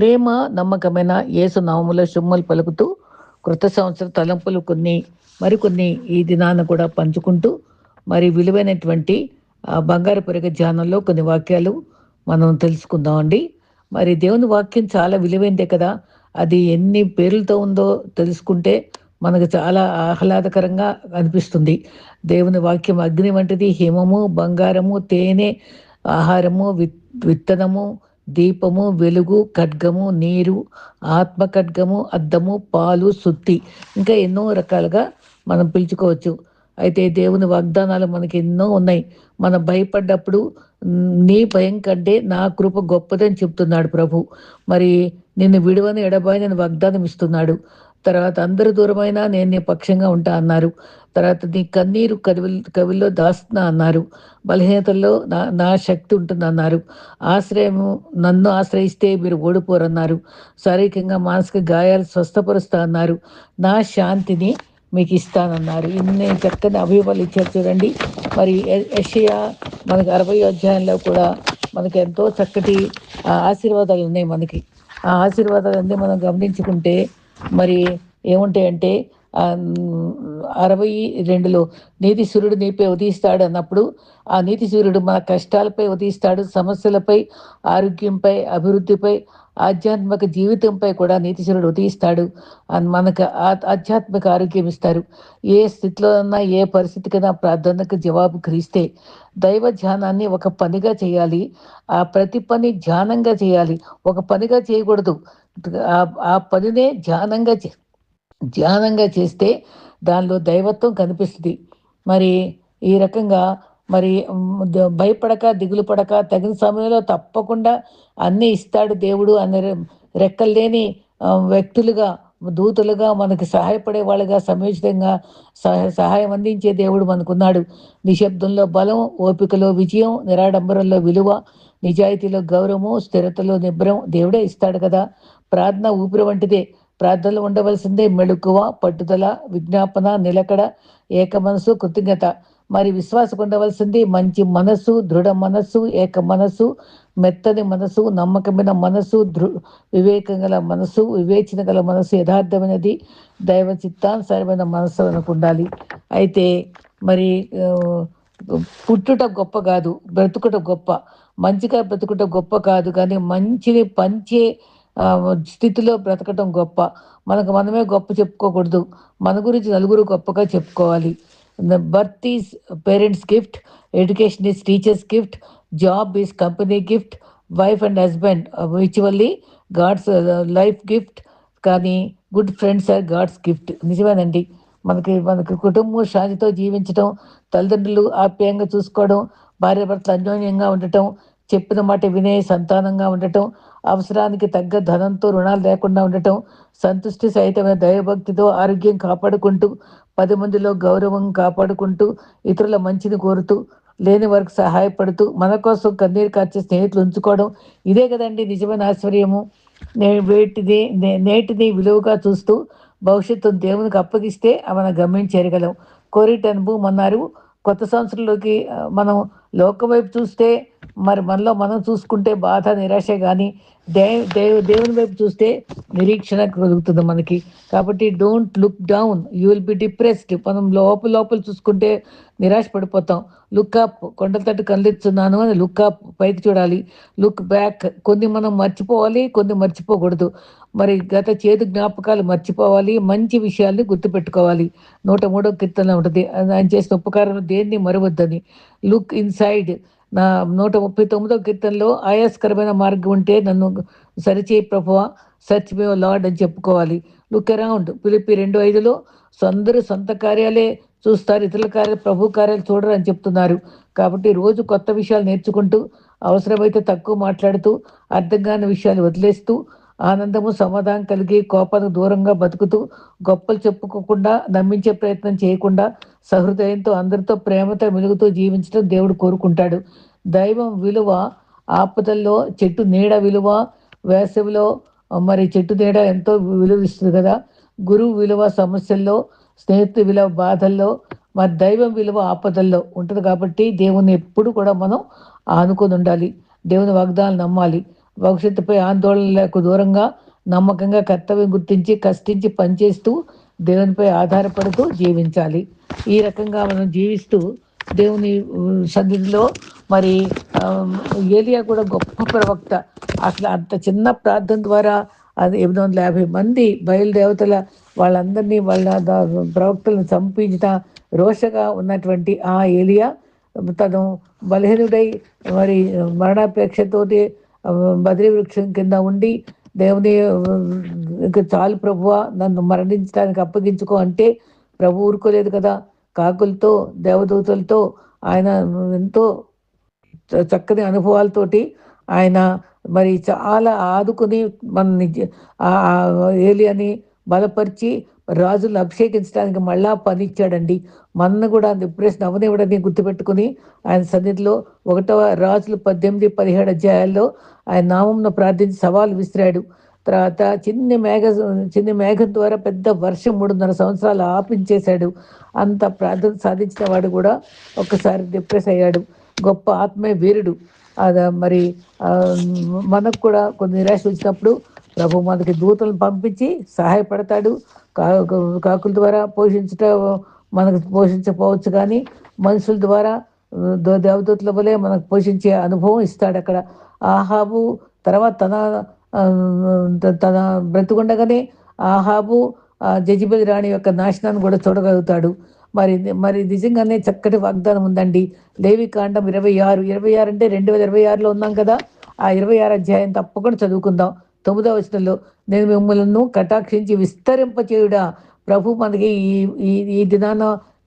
ప్రేమ, నమ్మకమైన యేసు నామములో శుమ్మలు పలుకుతూ కృత సంవత్సర తలంపులు మరికొన్ని ఈ దినాన కూడా పంచుకుంటూ మరి విలువైనటువంటి బంగారు పెరుగ ధ్యానంలో కొన్ని వాక్యాలు మనం తెలుసుకుందామండి. మరి దేవుని వాక్యం చాలా విలువైందే కదా! అది ఎన్ని పేర్లతో ఉందో తెలుసుకుంటే మనకు చాలా ఆహ్లాదకరంగా అనిపిస్తుంది. దేవుని వాక్యం అగ్ని వంటిది, హిమము, బంగారము, తేనె, ఆహారము, విత్తనము, దీపము, వెలుగు, ఖడ్గము, నీరు, ఆత్మ ఖడ్గము, అద్దము, పాలు, సుత్తి, ఇంకా ఎన్నో రకాలుగా మనం పిలుచుకోవచ్చు. అయితే దేవుని వాగ్దానాలు మనకి ఎన్నో ఉన్నాయి. మనం భయపడ్డప్పుడు నీ భయం కంటే నా కృప గొప్పదని చెప్తున్నాడు ప్రభు. మరి నిన్ను విడువని ఎడబాయనని వాగ్దానం ఇస్తున్నాడు. తర్వాత అందరు దూరమైనా నేను నీ పక్షంగా ఉంటా అన్నారు. తర్వాత నీ కన్నీరు కవిల్లో దాస్తున్నా అన్నారు. బలహీనతల్లో నా నా శక్తి ఉంటుందన్నారు. ఆశ్రయము నన్ను ఆశ్రయిస్తే మీరు ఓడిపోరన్నారు. శారీరకంగా మానసిక గాయాలు స్వస్థపరుస్తా అన్నారు. నా శాంతిని మీకు ఇస్తానన్నారు. ఇన్ని చక్కని అభివలు ఇచ్చారు చూడండి. మరి యెషయా మనకి 60 అధ్యాయంలో కూడా మనకి ఎంతో చక్కటి ఆశీర్వాదాలు ఉన్నాయి మనకి. ఆ ఆశీర్వాదాలన్నీ మనం గమనించుకుంటే మరి ఏముంటాయంటే 62లో నీతి సూర్యుడు నీపై ఉదయిస్తాడు అన్నప్పుడు ఆ నీతి సూర్యుడు మన కష్టాలపై ఉదయిస్తాడు, సమస్యలపై, ఆరోగ్యంపై, అభివృద్ధిపై, ఆధ్యాత్మిక జీవితంపై కూడా నీతి సూర్యుడు ఉదయిస్తాడు. మనకు ఆధ్యాత్మిక ఆరోగ్యం ఇస్తారు. ఏ స్థితిలో ఉన్నా, ఏ పరిస్థితికైనా ప్రార్థనకు జవాబు క్రీస్తే. దైవ ధ్యానాన్ని ఒక పనిగా చేయాలి. ఆ ప్రతి పని ధ్యానంగా చేయాలి, ఒక పనిగా చేయకూడదు. ఆ పనినే ధ్యానంగా చేస్తే దానిలో దైవత్వం కనిపిస్తుంది. మరి ఈ రకంగా మరి భయపడక, దిగులు పడక, తగిన సమయంలో తప్పకుండా అన్నీ ఇస్తాడు దేవుడు అనే రెక్కలు లేని వ్యక్తులుగా, దూతలుగా, మనకి సహాయపడే వాళ్ళుగా, సమయోచితంగా సహాయం అందించే దేవుడు మనకున్నాడు. నిశ్శబ్దంలో బలం, ఓపికలో విజయం, నిరాడంబరంలో విలువ, నిజాయితీలో గౌరవము, స్థిరతలో నిబ్రం దేవుడే ఇస్తాడు కదా. ప్రార్థన ఊపిరి వంటిదే. ప్రార్థనలో ఉండవలసిందే మెళుకువ, పట్టుదల, విజ్ఞాపన, నిలకడ, ఏక మనసు, కృతజ్ఞత. మరి విశ్వాసం ఉండవలసింది మంచి మనస్సు, దృఢ మనస్సు, ఏక మనస్సు, మెత్తని మనసు, నమ్మకమైన మనసు, వివేకం గల మనసు, వివేచన గల మనసు, యథార్థమైనది, దైవ చిత్తానుసారమైన మనస్సు మనకు ఉండాలి. అయితే మరి పుట్టుట గొప్ప కాదు, బ్రతుకుట గొప్ప. మంచిగా బ్రతుకుట గొప్ప కాదు, కానీ మంచిని పంచే స్థితిలో బ్రతకటం గొప్ప. మనకు మనమే గొప్ప చెప్పుకోకూడదు, మన గురించి నలుగురు గొప్పగా చెప్పుకోవాలి. Birth is parents gift, education is teachers gift, job is company gift, wife and husband mutually gods life gift, కానీ good friends are gods gift. నిజమేనండి. మనకి కుటుంబం శాంతితో జీవించడం, తల్లిదండ్రులు ఆప్యాయంగా చూసుకోవడం, భార్యాభర్తలు అన్యోన్యంగా ఉండటం, చెప్పిన మాట వినే సంతానంగా ఉండటం, అవసరానికి తగ్గ ధనంతో రుణాలు లేకుండా ఉండటం, సంతుష్టి సహితమైన దైవభక్తితో ఆరోగ్యం కాపాడుకుంటూ, 10 మందిలో గౌరవం కాపాడుకుంటూ, ఇతరుల మంచిని కోరుతూ, లేని వారికి సహాయపడుతూ, మన కోసం కన్నీరు కార్చే స్నేహితులు ఉంచుకోవడం, ఇదే కదండి నిజమైన ఆశ్చర్యము. నేటిని విలువగా చూస్తూ భవిష్యత్తును దేవునికి అప్పగిస్తే మనం గమ్యం చేరగలం. కోరిట అనుభవం అన్నారు. కొత్త సంవత్సరంలోకి మనం లోకం వైపు చూస్తే, మరి మనలో మనం చూసుకుంటే బాధ, నిరాశ, కానీ దేవుని వైపు చూస్తే నిరీక్షణ కలుగుతుంది మనకి. కాబట్టి don't look down, you will be depressed. మనం లోపల చూసుకుంటే నిరాశ పడిపోతాం. లుక్ అప్, కొండల తట్టు కళ్ళెత్తున్నాను అని లుక్ అప్, పైకి చూడాలి. లుక్ బ్యాక్, కొన్ని మనం మర్చిపోవాలి, కొన్ని మర్చిపోకూడదు. మరి గత చేదు జ్ఞాపకాలు మర్చిపోవాలి, మంచి విషయాల్ని గుర్తుపెట్టుకోవాలి. 103వ కీర్తనలో ఉంటుంది, ఆయన చేసిన ఉపకారం దేన్ని మరవద్దని. Look inside. నా 139వ కీర్తనలో ఆయాస్కరమైన మార్గం ఉంటే నన్ను సరిచేయి ప్రభువా, సర్చ్ మీ లార్డ్ అని చెప్పుకోవాలి. Look around. ఫిలిప్పి 2:5లో అందరూ సొంత కార్యాలే చూస్తారు, ఇతరుల కార్యాలు, ప్రభు కార్యాలు చూడరు అని చెప్తున్నారు. కాబట్టి రోజు కొత్త విషయాలు నేర్చుకుంటూ, అవసరమైతే తక్కువ మాట్లాడుతూ, అర్థం కాని విషయాలు వదిలేస్తూ, ఆనందము, సమాధానం కలిగి, కోపానికి దూరంగా బతుకుతూ, గొప్పలు చెప్పుకోకుండా, నమ్మించే ప్రయత్నం చేయకుండా, సహృదయంతో అందరితో ప్రేమతో మెలుగుతూ జీవించడం దేవుడు కోరుకుంటాడు. దైవం విలువ ఆపదల్లో, చెట్టు నీడ విలువ వేసవిలో, మరి చెట్టు నీడ ఎంతో విలువ ఇస్తుంది కదా. గురువు విలువ సమస్యల్లో, స్నేహితుడి విలువ బాధల్లో, మరి దైవం విలువ ఆపదల్లో ఉంటుంది. కాబట్టి దేవుని ఎప్పుడు కూడా మనం ఆనుకొని ఉండాలి. దేవుని వాగ్దానాలు నమ్మాలి. భవిష్యత్తుపై ఆందోళనలకు దూరంగా నమ్మకంగా కర్తవ్యం గుర్తించి కష్టించి పనిచేస్తూ దేవునిపై ఆధారపడుతూ జీవించాలి. ఈ రకంగా మనం జీవిస్తూ దేవుని సన్నిధిలో మరి ఆహ్, ఏలియా కూడా గొప్ప ప్రవక్త. అసలు అంత చిన్న ప్రార్థన ద్వారా అది 850 మంది బయలుదేవతల వాళ్ళందరినీ ప్రవక్తలను చంపించిన రోషగా ఉన్నటువంటి ఆ ఏలియా తను బలహీనుడై మరి మరణాపేక్షతోటి బద్రీ వృక్షం కింద ఉండి దేవుని ఇంక చాలు ప్రభువా నన్ను మరణించడానికి అప్పగించుకో అంటే ప్రభు ఊరుకోలేదు కదా. కాకులతో దేవదూతలతో ఆయన ఎంతో చక్కని అనుభవాలతోటి ఆయన మరి చాలా ఆదుకుని మనని ఏలియాని బలపరిచి రాజులను అభిషేకించడానికి మళ్ళా పనిచ్చాడండి. మనను కూడా డిప్రెషన్ అవనివ్వడని గుర్తుపెట్టుకుని ఆయన సన్నిధిలో 1 రాజులు 18, 17 అధ్యాయాల్లో ఆయన నామంను ప్రార్థించి సవాలు విసిరాడు. తర్వాత చిన్ని మేఘం ద్వారా పెద్ద వర్షం 3.5 సంవత్సరాలు ఆపించేశాడు. అంత ప్రార్థన సాధించిన వాడు కూడా ఒక్కసారి డిప్రెస్ అయ్యాడు. గొప్ప ఆత్మీయ వీరుడు. మరి మనకు కూడా కొన్ని నిరాశ వచ్చినప్పుడు ప్రభు మనకి దూతలను పంపించి సహాయపడతాడు. కాకుల ద్వారా మనకు పోషించకపోవచ్చు కానీ మనుషుల ద్వారా దేవదూతల వలె మనకు పోషించే అనుభవం ఇస్తాడు అక్కడ. ఆహాబు తర్వాత తన బ్రతుకుండగానే ఆహాబు జెజబెల్ రాణి యొక్క నాశనాన్ని కూడా చూడగలుగుతాడు. మరి మరి నిజంగానే చక్కటి వాగ్దానం ఉందండి. లేవికాండం 26 అంటే 2026లో ఉన్నాం కదా. ఆ 26 అధ్యాయం తప్పకుండా చదువుకుందాం. 9వ వచనంలో నేను మిమ్మల్ని కటాక్షించి విస్తరింపచేయుడా. ప్రభు మనకి ఈ ఈ ఈ దినాన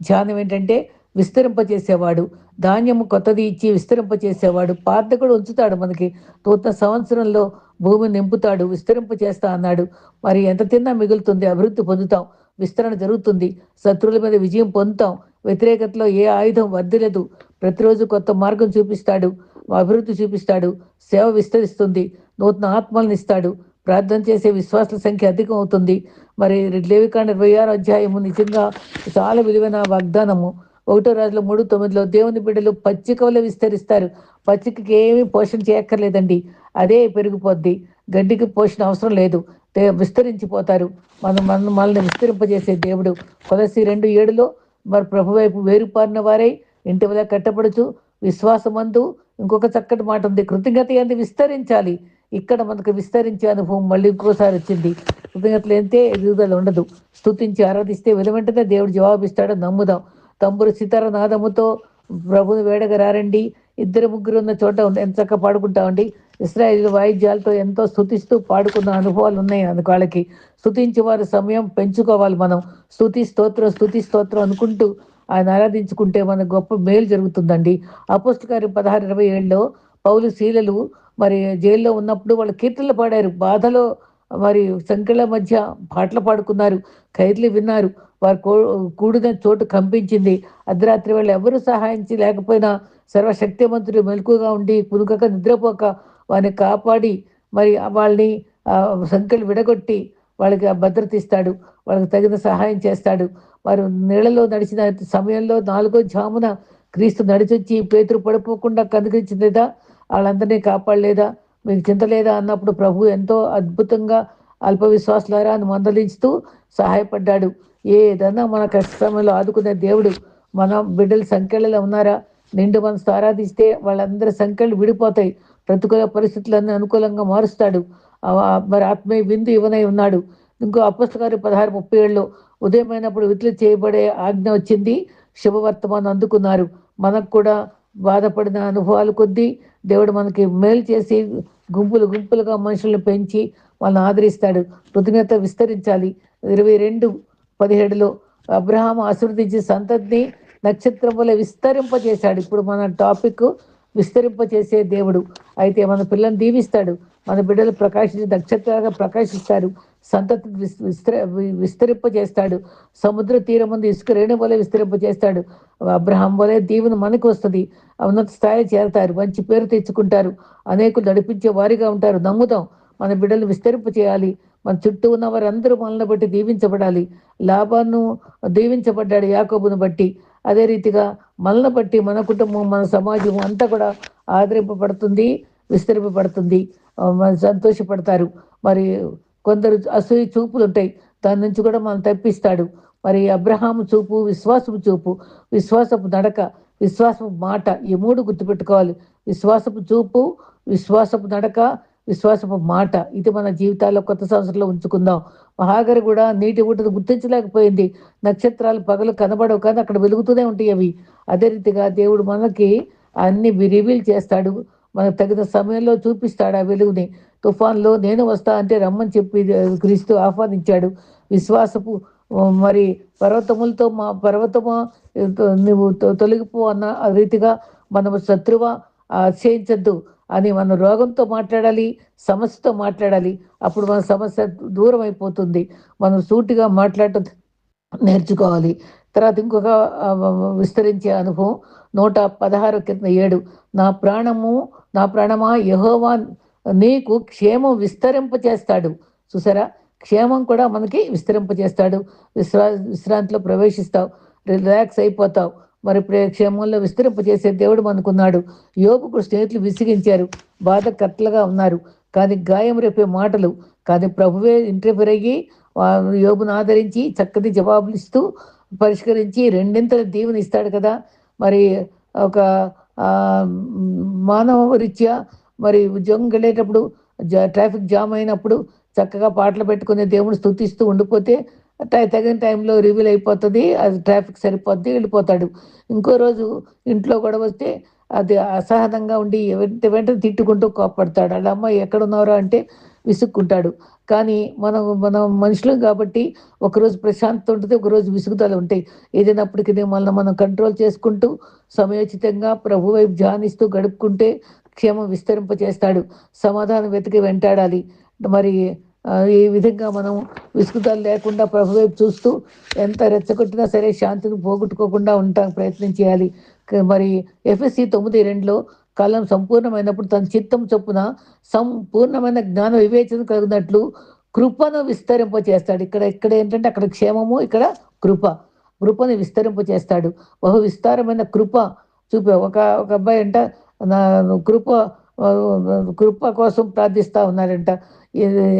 ధ్యానం ఏంటంటే విస్తరింపచేసేవాడు. ధాన్యము కొత్తది ఇచ్చి విస్తరింపచేసేవాడు. పాత కూడా ఉంచుతాడు మనకి. నూతన సంవత్సరంలో భూమిని నింపుతాడు, విస్తరింప చేస్తా అన్నాడు. మరి ఎంత తిన్నా మిగులుతుంది, అభివృద్ధి పొందుతాం, విస్తరణ జరుగుతుంది, శత్రువుల మీద విజయం పొందుతాం, వ్యతిరేకతలో ఏ ఆయుధం వర్ధిల్లదు. ప్రతిరోజు కొత్త మార్గం చూపిస్తాడు, అభివృద్ధి చూపిస్తాడు, సేవ విస్తరిస్తుంది, నూతన ఆత్మలను ఇస్తాడు, ప్రార్థన చేసే విశ్వాసాల సంఖ్య అధికం అవుతుంది. మరి లేవికాండ 26 అధ్యాయము నిజంగా చాలా విలువైన వాగ్దానము. 1 రాజుల 3:9లో దేవుని బిడ్డలు పచ్చిక వలె విస్తరిస్తారు. పచ్చికకి ఏమీ పోషణ చేయక్కర్లేదండి, అదే పెరిగిపోద్ది. గడ్డికి పోషణ అవసరం లేదు, విస్తరించిపోతారు. మనల్ని విస్తరింపజేసే దేవుడు. కొలస్సీ 2:7లో మరి ప్రభు వైపు వేరుపారిన వారై ఇంటి వల్ల కట్టబడుచు విశ్వాసమందు ఇంకొక చక్కటి మాట ఉంది, కృతజ్ఞత యందు విస్తరించాలి. ఇక్కడ మనకు విస్తరించే అనుభవం మళ్ళీ ఇంకోసారి వచ్చింది. కృతజ్ఞతలు అయితే ఎదుగుదల ఉండదు. స్తుతించి ఆరాధిస్తే వెనువెంటనే దేవుడు జవాబిస్తాడని నమ్ముదాం. తంబురు సితార నాదముతో ప్రభుని వేడగా రారండి. 2-3 ఉన్న చోట ఎంత చక్కగా పాడుకుంటామండి. ఇశ్రాయేలు వాయిద్యాలతో ఎంతో స్తుతిస్తూ పాడుకున్న అనుభవాలు ఉన్నాయి వాళ్ళకి. స్తుతించే వారి సమయం పెంచుకోవాలి మనం. స్తుతి స్తోత్రం అనుకుంటూ ఆయన ఆరాధించుకుంటే మనకు గొప్ప మేలు జరుగుతుందండి. అపోస్తల కార్యం 16:27లో పౌలు శీలలు మరి జైల్లో ఉన్నప్పుడు వాళ్ళు కీర్తనలు పాడారు. బాధలో మరి సంఖ్యల మధ్య పాటలు పాడుకున్నారు. ఖైదీలు విన్నారు. వారు కూడిన చోటు కంపించింది. అర్ధరాత్రి వాళ్ళు ఎవరు సహాయించి లేకపోయినా సర్వశక్తిమంతుడు మెలకుగా ఉండి కునుకక నిద్రపోక వారిని కాపాడి మరి వాళ్ళని సంఖ్యలు విడగొట్టి వాళ్ళకి భద్రత ఇస్తాడు. వాళ్ళకి తగిన సహాయం చేస్తాడు. వారు నీళ్ళలో నడిచిన సమయంలో 4వ జామున క్రీస్తు నడిచొచ్చి పేతురు పడిపోకుండా కనుగరించలేదా, వాళ్ళందరినీ కాపాడలేదా, మీకు చింత లేదా అన్నప్పుడు ప్రభు ఎంతో అద్భుతంగా అల్ప విశ్వాసులారా అని మందలించుతూ సహాయపడ్డాడు. ఏదన్నా మన కష్ట సమయంలో ఆదుకునే దేవుడు. మన బిడ్డల సంఖ్యలలో ఉన్నారా, నిండు మనసుతో ఆరాధిస్తే వాళ్ళందరి సంఖ్యలు విడిపోతాయి. ప్రతికూల పరిస్థితులన్నీ అనుకూలంగా మారుస్తాడు. మరి ఆత్మీయ విందు ఇవనై ఉన్నాడు. ఇంకో అపోస్తల కార్యం 16:37లో ఉదయమైనప్పుడు విడుదల చేయబడే ఆజ్ఞ వచ్చింది, శుభవర్తమానం అందుకున్నారు. మనకు కూడా బాధపడిన అనుభవాలు కొద్దీ దేవుడు మనకి మేలు చేసి గుంపులుగా మనుషులను పెంచి వాళ్ళని ఆదరిస్తాడు. కృతజ్ఞత విస్తరించాలి. 22:17లో అబ్రహాము ఆశీర్వదించి సంతతిని నక్షత్రం వల్ల విస్తరింపజేశాడు. ఇప్పుడు మన టాపిక్ విస్తరింపజేసే దేవుడు. అయితే మన పిల్లల్ని దీవిస్తాడు. మన బిడ్డలు ప్రకాశించి నక్షత్రాలుగా ప్రకాశిస్తారు. సంతతి విస్తరింపజేస్తాడు. సముద్ర తీరం ముందు ఇసుక రేణు వలె విస్తరింపజేస్తాడు. అబ్రహాం వలె దీవెన మనకు వస్తుంది. ఉన్నత స్థాయి చేరతారు, మంచి పేరు తెచ్చుకుంటారు, అనేకులు నడిపించే వారిగా ఉంటారు. నమ్ముదాం. మన బిడ్డలు విస్తరింప చేయాలి. మన చుట్టూ ఉన్న వారందరూ మనల్ని బట్టి దీవించబడాలి. లాభాన్ని దీవించబడ్డాడు యాకోబును బట్టి. అదే రీతిగా మనల్ని బట్టి మన కుటుంబం, మన సమాజం అంతా కూడా ఆదరింపబడుతుంది. విస్తరింపబడుతుంది. మరి సంతోషపడతారు. మరి కొందరు అసూయ చూపులుంటాయి. దాని నుంచి కూడా మనం తప్పిస్తాడు. మరి అబ్రహాము చూపు, విశ్వాసపు చూపు, విశ్వాసపు నడక, విశ్వాసపు మాట, ఈ 3 గుర్తుపెట్టుకోవాలి. విశ్వాసపు చూపు, విశ్వాసపు నడక, విశ్వాసపు మాట. ఇది మన జీవితాల్లో కొత్త సంవత్సరంలో ఉంచుకుందాం. మహాగరి కూడా నీటి ఊటను గుర్తించలేకపోయింది. నక్షత్రాలు పగలు కనబడవు కానీ అక్కడ వెలుగుతూనే ఉంటాయి అవి. అదే రీతిగా దేవుడు మనకి అన్ని రివీల్ చేస్తాడు. మనకు తగిన సమయంలో చూపిస్తాడు ఆ వెలుగుని. తుఫాన్లో నేను వస్తా అంటే రమ్మని చెప్పి క్రీస్తు ఆహ్వానించాడు. విశ్వాసపు మరి పర్వతమా నువ్వు తొలగిపో అన్న రీతిగా మనము శత్రువా అతిశయించద్దు అని మన రోగంతో మాట్లాడాలి, సమస్యతో మాట్లాడాలి. అప్పుడు మన సమస్య దూరం అయిపోతుంది. మనం సూటిగా మాట్లాడటం నేర్చుకోవాలి. తర్వాత ఇంకొక విస్తరించే అనుభవం 116 కింద 7 నా ప్రాణమా యెహోవా నీకు క్షేమం విస్తరింపచేస్తాడు. చూసారా? క్షేమం కూడా మనకి విస్తరింపచేస్తాడు. విశ్రాంతిలో ప్రవేశిస్తావు. రిలాక్స్ అయిపోతావు. మరి క్షేమంలో విస్తరింపజేసే దేవుడు మనకున్నాడు. యోబుకు స్నేహితులు విసిగించారు. బాధకర్తలుగా ఉన్నారు. కానీ గాయం రేపే మాటలు. కానీ ప్రభువే ఇంటర్ఫియర్ అయ్యి యోబును ఆదరించి చక్కటి జవాబులు ఇస్తూ పరిష్కరించి రెండింతల దీవెన ఇస్తాడు కదా. మరి ఒక మానవ రీత్యా మరి ఉద్యోగం వెళ్ళేటప్పుడు ట్రాఫిక్ జామ్ అయినప్పుడు చక్కగా పాటలు పెట్టుకుని దేవుని స్తుతిస్తూ ఉండిపోతే తగిన టైంలో రివీల్ అయిపోతుంది. అది ట్రాఫిక్ సరిపోద్ది, వెళ్ళిపోతాడు. ఇంకో రోజు ఇంట్లో గొడవ వస్తే అది అసహనంగా ఉండి వెంటనే తిట్టుకుంటూ కోప్పడతాడు. వాళ్ళ అమ్మ ఎక్కడున్నారా అంటే విసుక్కుంటాడు. కానీ మనం మనుషులం కాబట్టి ఒకరోజు ప్రశాంతత ఉంటుంది, ఒకరోజు విసుగుదల ఉంటాయి. ఏదైనప్పటికీ మనం కంట్రోల్ చేసుకుంటూ సమయోచితంగా ప్రభు వైపు ధ్యానిస్తూ గడుపుకుంటే క్షేమం విస్తరింపచేస్తాడు. సమాధానం వెతికి వెంటాడాలి. మరి ఈ విధంగా మనం విసుగుదల లేకుండా ప్రభు వైపు చూస్తూ ఎంత రెచ్చగొట్టినా సరే శాంతిని పోగొట్టుకోకుండా ప్రయత్నం చేయాలి. మరి ఎఫ్ఎస్సి 9:2లో కాలం సంపూర్ణమైనప్పుడు తన చిత్తం చొప్పున సంపూర్ణమైన జ్ఞాన వివేచన కలిగినట్లు కృపను విస్తరింపచేస్తాడు. ఇక్కడ ఏంటంటే అక్కడ క్షేమము, ఇక్కడ కృపను విస్తరింపచేస్తాడు. బహు విస్తారమైన కృప ఒక ఒక అబ్బాయి అంట నా కృప కృప కోసం ప్రార్థిస్తూ ఉన్నాడంట.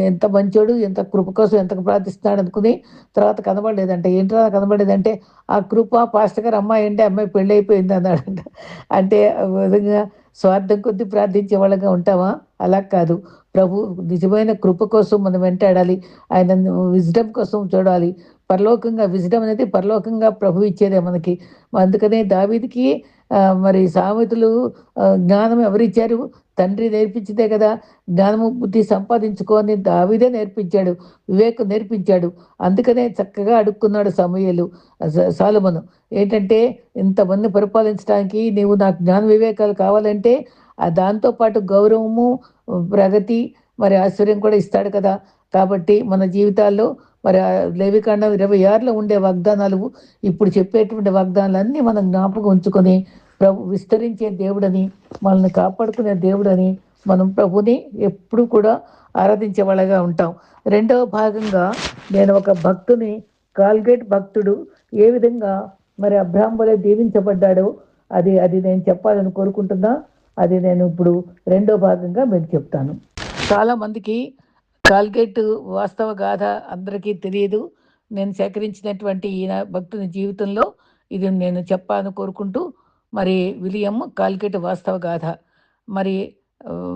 ఎంత మంచోడు, ఎంత కృప కోసం ఎంత ప్రార్థిస్తున్నాడు అనుకుని తర్వాత కనబడలేదంట. ఏంట్రా కనబడేదంటే ఆ కృప పాస్టర్ గారు అమ్మాయి అంటే అమ్మాయి పెళ్ళి అయిపోయింది అన్నాడంట. అంటే విధంగా స్వార్థం కొద్దీ ప్రార్థించే వాళ్ళగా ఉంటామా? అలా కాదు. ప్రభు నిజమైన కృప కోసం మనం వెంటాడాలి. ఆయన విజ్డమ్ కోసం చూడాలి. విజ్డమ్ అనేది పరలోకంగా ప్రభు ఇచ్చేదే మనకి. అందుకనే దావీదుకి మరి సామెతలు జ్ఞానం ఎవరిచ్చారు? తండ్రి నేర్పించిందే కదా. జ్ఞానము బుద్ధి సంపాదించుకొని దావీదే నేర్పించాడు, వివేకం నేర్పించాడు. అందుకనే చక్కగా అడుక్కున్నాడు సమూయేలు సొలొమోను. ఏంటంటే ఇంతమంది పరిపాలించడానికి నీవు నాకు జ్ఞాన వివేకాలు కావాలంటే దాంతోపాటు గౌరవము, ప్రగతి, మరి ఆశ్చర్యం కూడా ఇస్తాడు కదా. కాబట్టి మన జీవితాల్లో మరి లేవికాండం 26లో ఉండే వాగ్దానాలు, ఇప్పుడు చెప్పేటువంటి వాగ్దానాలన్నీ మనం జ్ఞాపకం ఉంచుకొని విస్తరించే దేవుడని, మనల్ని కాపాడుకునే దేవుడని మనం ప్రభుని ఎప్పుడు కూడా ఆరాధించే వాళ్ళగా ఉంటాం. రెండవ భాగంగా నేను ఒక భక్తుని, కాల్గేట్ భక్తుడు ఏ విధంగా మరి అబ్రాహాం వలె దీవించబడ్డాడో అది నేను చెప్పాలని కోరుకుంటున్నా. అది నేను ఇప్పుడు రెండో భాగంగా మీకు చెప్తాను. చాలా మందికి కాల్గేట్ వాస్తవ గాథ అందరికీ తెలియదు. నేను సేకరించినటువంటి ఈయన భక్తుని జీవితంలో ఇది నేను చెప్పాలని కోరుకుంటూ, మరి విలియం కాల్గేట్ వాస్తవ గాథ. మరి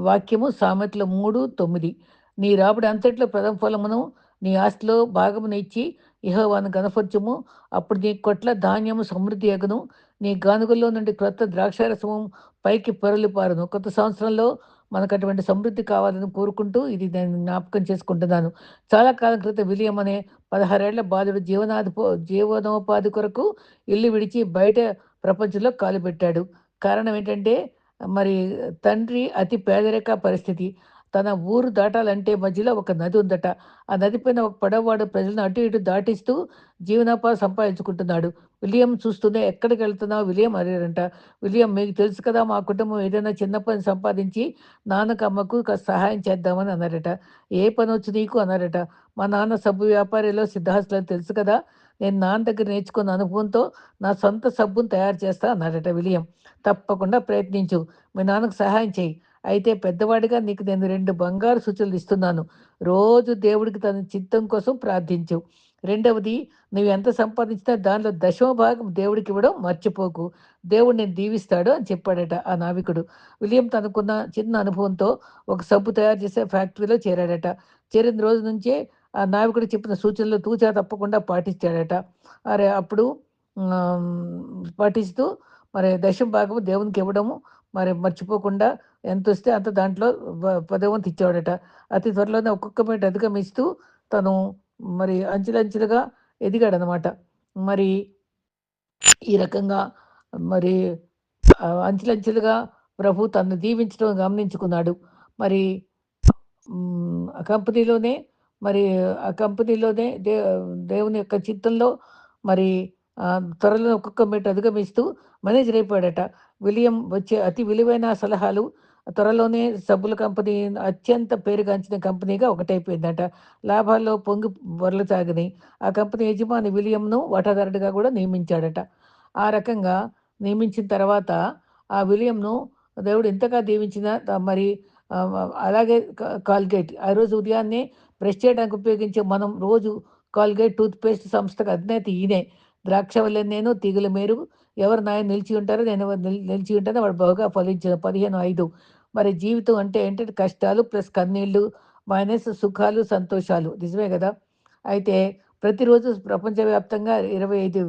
వాక్యము సామెతలు 3:9 నీ రాబడి అంతట్లో ప్రథమ ఫలమును నీ ఆస్తిలో భాగమును ఇచ్చి యెహోవాను గనపరచుము. అప్పుడు నీ కొట్ల ధాన్యము సమృద్ధి అగును. నీ గానుగల్లో నుండి క్రొత్త ద్రాక్షారసము పైకి పొరలిపారును. కొత్త సంవత్సరంలో మనకు అటువంటి సమృద్ధి కావాలని కోరుకుంటూ ఇది నేను జ్ఞాపకం చేసుకుంటున్నాను. చాలా కాలం క్రితం విలియం అనే 16 ఏళ్ల బాలుడు జీవనోపాధి కొరకు ఇల్లు విడిచి బయట ప్రపంచంలో కాలుపెట్టాడు. కారణం ఏంటంటే మరి తండ్రి అతి పేదరిక పరిస్థితి. తన ఊరు దాటాలంటే మధ్యలో ఒక నది ఉందట. ఆ నది పైన ఒక పడవవాడు ప్రజలను అటు ఇటు దాటిస్తూ జీవనోపాధి సంపాదించుకుంటున్నాడు. విలియం చూస్తూనే ఎక్కడికి వెళ్తున్నావు విలియం అడిగారంట. విలియం మీకు తెలుసు కదా మా కుటుంబం ఏదైనా చిన్న పని సంపాదించి నాన్నకు అమ్మకు కాస్త సహాయం చేద్దామని అన్నారట. ఏ పని వచ్చు నీకు అన్నారట. మా నాన్న సబ్బు వ్యాపారిలో సిద్ధాస్తులని తెలుసు కదా. నేను నాన్న దగ్గర నేర్చుకున్న అనుభవంతో నా సొంత సబ్బును తయారు చేస్తా అన్నారట విలియం. తప్పకుండా ప్రయత్నించు, మీ నాన్నకు సహాయం చేయి. అయితే పెద్దవాడిగా నీకు నేను 2 బంగారు సూచనలు ఇస్తున్నాను. రోజు దేవుడికి తన చిత్తం కోసం ప్రార్థించు. రెండవది, నువ్వెంత సంపాదించినా దానిలో దశమ భాగం దేవుడికివ్వడం మర్చిపోకు. దేవుడు నిన్ను దీవిస్తాడు అని చెప్పాడట ఆ నావికుడు. విలియం తనకున్న చిన్న అనుభవంతో ఒక సబ్బు తయారు చేసే ఫ్యాక్టరీలో చేరాడట. చేరిన రోజు నుంచే ఆ నావికుడు చెప్పిన సూచనలు తూచా తప్పకుండా పాటించాడట. అప్పుడు పాటిస్తూ మరి దశమ భాగము దేవునికివ్వడము మరి మర్చిపోకుండా ఎంతొస్తే అంత దాంట్లో పదవంతు ఇచ్చేవాడట. అతి త్వరలోనే ఒక్కొక్క మెట్టు అధిగమిస్తూ తను మరి అంచెలంచెలుగా ఎదిగాడనమాట. మరి ఈ రకంగా మరి అంచెలంచెలుగా ప్రభు తనను దీవించడం గమనించుకున్నాడు. మరి ఆ కంపెనీలోనే మరి ఆ కంపెనీలోనే దేవుని యొక్క చిత్తంలో మరి త్వరలో ఒక్కొక్క మెట్టు అధిగమిస్తూ మేనేజర్ అయిపోయాడట. విలియం వచ్చే అతి విలువైన సలహాలు త్వరలోనే సబ్బుల కంపెనీ అత్యంత పేరుగాంచిన కంపెనీగా ఒకటైపోయిందట. లాభాల్లో పొంగి పొర్లసాగినాయి. ఆ కంపెనీ యజమాని విలియంను వాటాదారుడిగా కూడా నియమించాడట. ఆ రకంగా నియమించిన తర్వాత ఆ విలియంను దేవుడు ఎంతగా దీవించిన మరి అలాగే కాల్గేట్ ఆ రోజు ఉదయాన్నే బ్రష్ చేయడానికి ఉపయోగించే మనం రోజు కాల్గేట్ టూత్‌పేస్ట్ సంస్థకు అధినేత ఈయనే. ద్రాక్షవల్లె నేను తీగల మేరు ఎవరు నాయన నిలిచి ఉంటారో నేను ఎవరు నిలిచి ఉంటానో వాడు బహుగా ఫలించును. 15:5. మరి జీవితం అంటే ఏంటంటే కష్టాలు ప్లస్ కన్నీళ్ళు మైనస్ సుఖాలు, సంతోషాలు. నిజమే గదా! అయితే ప్రతిరోజు ప్రపంచవ్యాప్తంగా 25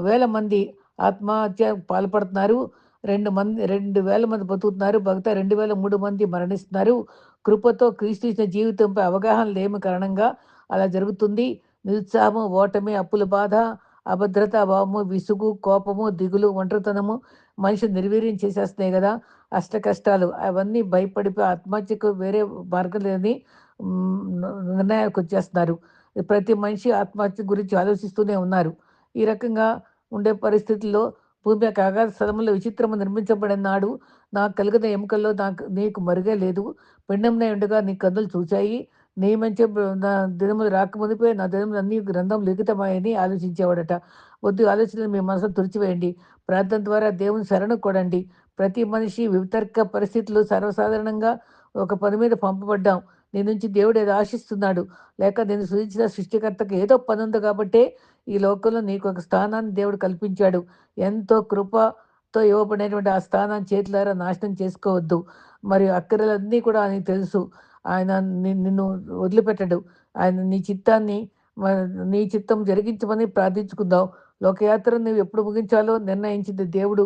వేల మంది ఆత్మహత్యకు పాల్పడుతున్నారు. 2,000 మంది బతుకుతున్నారు. బహుశా 2,003 మంది మరణిస్తున్నారు. కృపతో క్రీస్తు ఇచ్చిన జీవితంపై అవగాహన లేమి కారణంగా అలా జరుగుతుంది. నిరుత్సాహము, ఓటమి, అప్పుల బాధ, అభద్రత, అభావము, విసుగు, కోపము, దిగులు, ఒంటరితనము మనిషిని నిర్వీర్యం చేసేస్తున్నాయి గదా! అష్టకష్టాలు అవన్నీ భయపడిపోయి ఆత్మహత్యకు వేరే మార్గం లేదని నిర్ణయానికొచ్చేస్తున్నారు. ప్రతి మనిషి ఆత్మహత్య గురించి ఆలోచిస్తూనే ఉన్నారు. ఈ రకంగా ఉండే పరిస్థితుల్లో భూమి యొక్క అగాధ స్థలములో విచిత్రము నిర్మించబడిన నాడు నాకు కలిగిన ఎముకల్లో నీకు మరుగే లేదు. పిండంనై ఉండగా నీ కన్నులు చూచాయి. నియమించే నా దినములు రాకమునుపే నా దినములన్నీ గ్రంథం లిఖితమాయని ఆలోచించేవాడట. వద్దు ఆలోచనలు మీ మనసులో తుడిచివేయండి. ప్రార్థన ద్వారా దేవుని శరణు కోరండి. ప్రతి మనిషి వితర్క పరిస్థితులు సర్వసాధారణంగా ఒక పని మీద పంపబడ్డాం. నీ నుంచి దేవుడు ఏదో ఆశిస్తున్నాడు. లేక నేను సృజించిన సృష్టికర్తకి ఏదో పనుంది కాబట్టే ఈ లోకంలో నీకు ఒక స్థానాన్ని దేవుడు కల్పించాడు. ఎంతో కృపతో ఇవ్వబడినటువంటి ఆ స్థానాన్ని చేతులారా నాశనం చేసుకోవద్దు. మరియు అక్కరలన్నీ కూడా ఆయనకు తెలుసు. ఆయన నిన్ను వదిలిపెట్టడు. ఆయన నీ చిత్తాన్ని మ నీ చిత్తం జరిగించమని ప్రార్థించుకుందాం. లోకయాత్రను నువ్వు ఎప్పుడు ముగించాలో నిర్ణయించింది దేవుడు.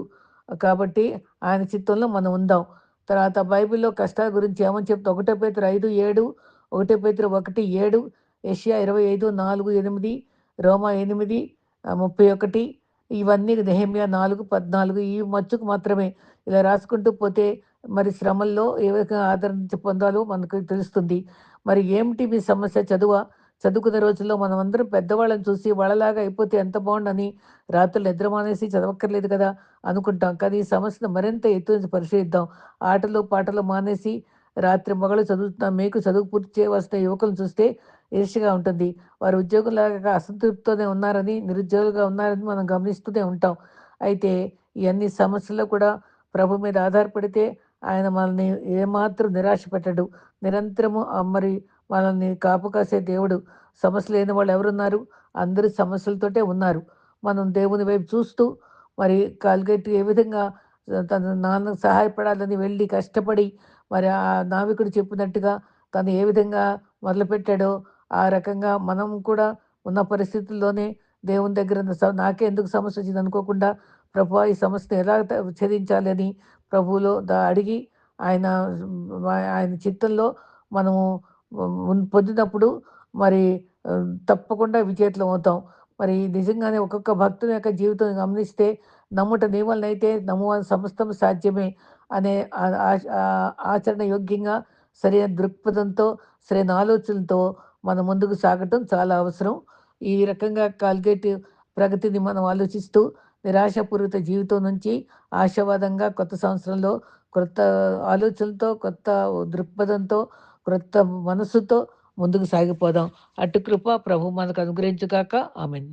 కాబట్టి ఆయన చిత్తంలో మనం ఉందాం. తర్వాత బైబిల్‌లో కష్టాల గురించి ఏమని చెప్తే 1 పేతురు 5:7, 1 పేతురు 1:7, యెషయా 25:4, 8, రోమా 8, 31 ఇవన్నీ నెహెమ్యా 4:14 ఈ మచ్చుకు మాత్రమే. ఇలా రాసుకుంటూ పోతే మరి శ్రమల్లో ఏ విధంగా ఆదరణ పొందాలో మనకు తెలుస్తుంది. మరి ఏమిటి మీ సమస్య చదువా? చదువుకునే రోజుల్లో మనమందరం పెద్దవాళ్ళని చూసి వాళ్ళలాగా అయిపోతే ఎంత బావుండని రాత్రులు నిద్ర మానేసి చదవక్కర్లేదు కదా! అనుకుంటాం. కానీ ఈ సమస్యను మరింత ఎత్తు నుంచి పరిశీలిద్దాం. ఆటలు, పాటలు మానేసి రాత్రింబగళ్ళు చదువుతున్న మీకు చదువు పూర్తి చేయవలసిన యువకులను చూస్తే ఈర్ష్యగా ఉంటుంది. వారు ఉద్యోగంలాగా అసంతృప్తితోనే ఉన్నారని, నిరుద్యోగులుగా ఉన్నారని మనం గమనిస్తూనే ఉంటాం. అయితే ఈ అన్ని సమస్యల్లో కూడా ప్రభు మీద ఆధారపడితే ఆయన మనల్ని ఏమాత్రం నిరాశ పెట్టడు. నిరంతరము మరి మనల్ని కాపు కాసే దేవుడు. సమస్య లేని వాళ్ళు ఎవరున్నారు? అందరూ సమస్యలతోటే ఉన్నారు. మనం దేవుని వైపు చూస్తూ మరి కాల్గేట్ ఏ విధంగా తన నాన్నకు సహాయపడాలని వెళ్ళి కష్టపడి మరి ఆ నావికుడు చెప్పినట్టుగా తను ఏ విధంగా మొదలుపెట్టాడో ఆ రకంగా మనం కూడా ఉన్న పరిస్థితుల్లోనే దేవుని దగ్గర నాకే ఎందుకు సమస్య వచ్చింది అనుకోకుండా ప్రభువా ఈ సమస్యను ఎలా ఛేదించాలి అని ప్రభువులో అడిగి ఆయన ఆయన చిత్తంలో మనము పొందినప్పుడు మరి తప్పకుండా విజేతలం అవుతాం. మరి నిజంగానే ఒక్కొక్క భక్తుని యొక్క జీవితం గమనిస్తే నమ్ముట నీ వలనైతే నమ్మువాని సమస్తం సాధ్యమే అనే ఆచరణ యోగ్యంగా సరైన దృక్పథంతో, సరైన ఆలోచనలతో మనం ముందుకు సాగటం చాలా అవసరం. ఈ రకంగా కాల్గేట్ ప్రగతిని మనం ఆలోచిస్తూ నిరాశాపూరిత జీవితం నుంచి ఆశావాదంగా కొత్త సంవత్సరంలో కొత్త ఆలోచనలతో, కొత్త దృక్పథంతో, క్రొత్త మనస్సుతో ముందుకు సాగిపోదాం. అటు కృప ప్రభు మనకు అనుగ్రహించుగాక. ఆమేన్.